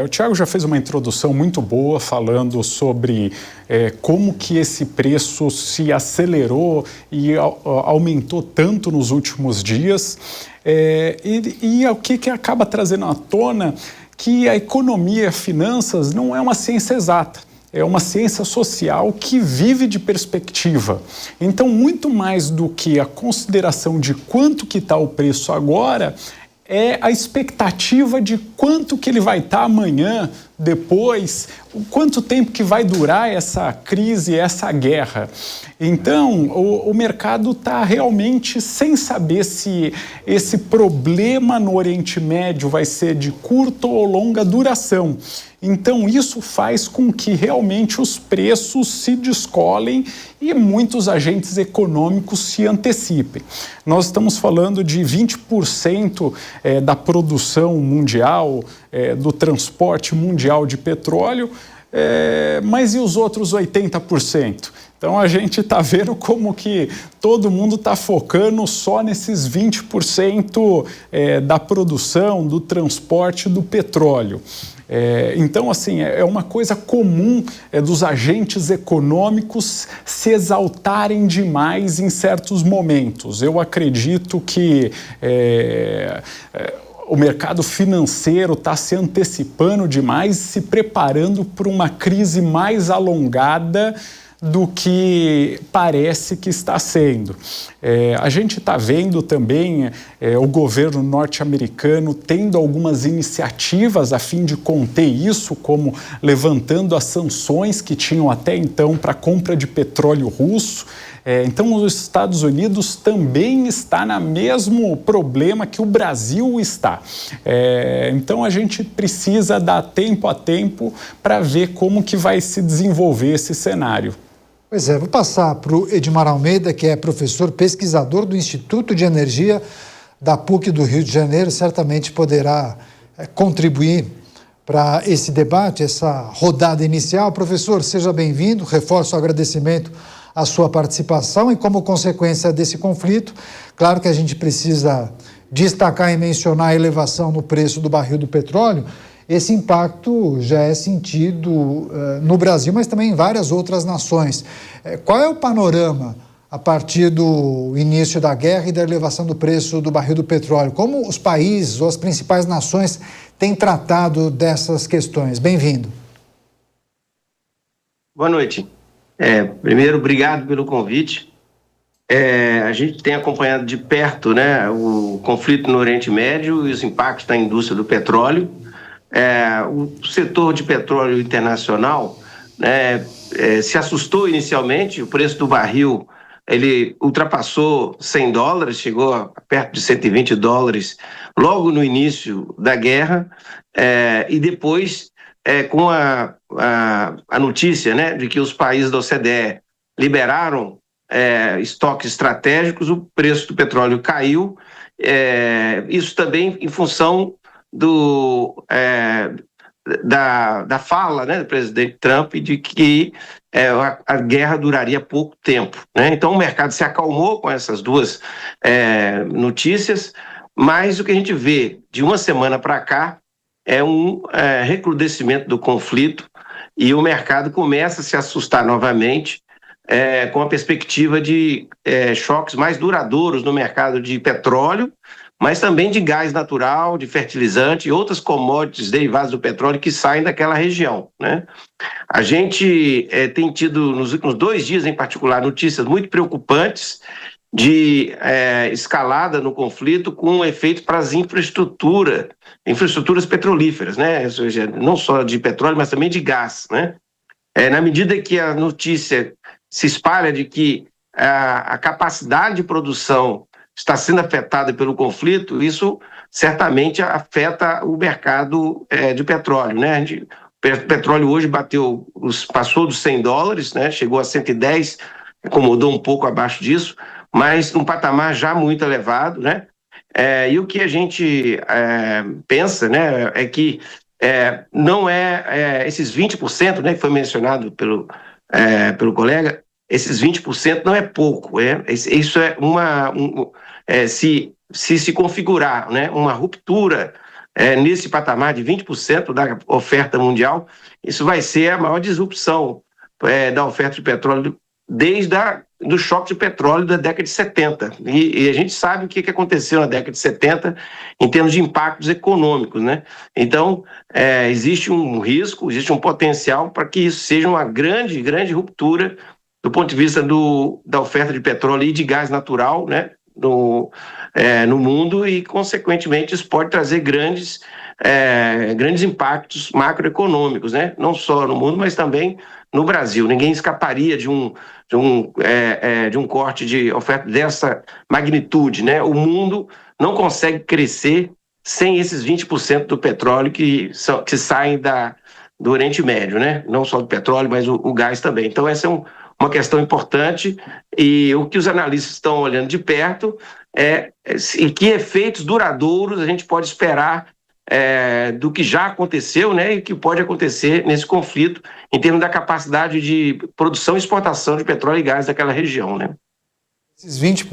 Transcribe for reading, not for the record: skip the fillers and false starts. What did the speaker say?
O Thiago já fez uma introdução muito boa falando sobre como que esse preço se acelerou e aumentou tanto nos últimos dias e o que acaba trazendo à tona que a economia e as finanças não é uma ciência exata. É uma ciência social que vive de perspectiva. Então, muito mais do que a consideração de quanto que está o preço agora, é a expectativa de quanto que ele vai estar amanhã, depois, quanto tempo que vai durar essa crise, essa guerra. Então, o mercado está realmente sem saber se esse problema no Oriente Médio vai ser de curta ou longa duração. Então, isso faz com que realmente os preços se descolem e muitos agentes econômicos se antecipem. Nós estamos falando de 20% da produção mundial, do transporte mundial de petróleo, mas e os outros 80%? Então, a gente está vendo como que todo mundo está focando só nesses 20% da produção, do transporte do petróleo. Então, assim, é uma coisa comum dos agentes econômicos se exaltarem demais em certos momentos. Eu acredito que o mercado financeiro está se antecipando demais, se preparando para uma crise mais alongada do que parece que está sendo. A gente está vendo também o governo norte-americano tendo algumas iniciativas a fim de conter isso, como levantando as sanções que tinham até então para a compra de petróleo russo. Então, os Estados Unidos também está no mesmo problema que o Brasil está. Então, a gente precisa dar tempo a tempo para ver como que vai se desenvolver esse cenário. Pois é, vou passar para o Edmar Almeida, que é professor pesquisador do Instituto de Energia da PUC do Rio de Janeiro, certamente poderá contribuir para esse debate, essa rodada inicial. Professor, seja bem-vindo, reforço o agradecimento à sua participação e como consequência desse conflito, claro que a gente precisa destacar e mencionar a elevação no preço do barril do petróleo. Esse impacto já é sentido no Brasil, mas também em várias outras nações. Qual é o panorama a partir do início da guerra e da elevação do preço do barril do petróleo? Como os países ou as principais nações têm tratado dessas questões? Bem-vindo. Boa noite. Primeiro, obrigado pelo convite. A gente tem acompanhado de perto, né, o conflito no Oriente Médio e os impactos na indústria do petróleo. O setor de petróleo internacional, né, se assustou inicialmente. O preço do barril ele ultrapassou $100, chegou a perto de $120 logo no início da guerra, e depois, com a notícia, né, de que os países da OCDE liberaram estoques estratégicos, o preço do petróleo caiu, isso também em função da fala, né, do presidente Trump de que a guerra duraria pouco tempo, né? Então o mercado se acalmou com essas duas notícias, mas o que a gente vê de uma semana para cá é um recrudescimento do conflito e o mercado começa a se assustar novamente com a perspectiva de choques mais duradouros no mercado de petróleo, mas também de gás natural, de fertilizante e outras commodities derivadas do petróleo que saem daquela região, né? A gente tem tido, nos últimos 2 dias em particular, notícias muito preocupantes de escalada no conflito com efeito para as infraestruturas petrolíferas, né? Ou seja, não só de petróleo, mas também de gás, né? Na medida que a notícia se espalha de que a capacidade de produção está sendo afetada pelo conflito, isso certamente afeta o mercado de petróleo, né? O petróleo hoje passou dos $100, né? Chegou a 110, incomodou um pouco abaixo disso, mas num patamar já muito elevado, né? E o que a gente pensa, né, é que não esses 20%, né, que foi mencionado pelo colega, esses 20% não é pouco, isso é se configurar, né, uma ruptura nesse patamar de 20% da oferta mundial, isso vai ser a maior disrupção da oferta de petróleo desde do choque de petróleo da década de 70. E a gente sabe o que aconteceu na década de 70 em termos de impactos econômicos, né? Então, existe um risco, existe um potencial para que isso seja uma grande, grande ruptura do ponto de vista da oferta de petróleo e de gás natural, né? No mundo, e, consequentemente, isso pode trazer grandes impactos macroeconômicos, né? Não só no mundo, mas também no Brasil. Ninguém escaparia de um corte de oferta dessa magnitude, né? O mundo não consegue crescer sem esses 20% do petróleo que saem do Oriente Médio, né? Não só do petróleo, mas o gás também. Então, essa é uma questão importante, e o que os analistas estão olhando de perto e que efeitos duradouros a gente pode esperar do que já aconteceu, né, e que pode acontecer nesse conflito em termos da capacidade de produção e exportação de petróleo e gás daquela região, né? Esses 20%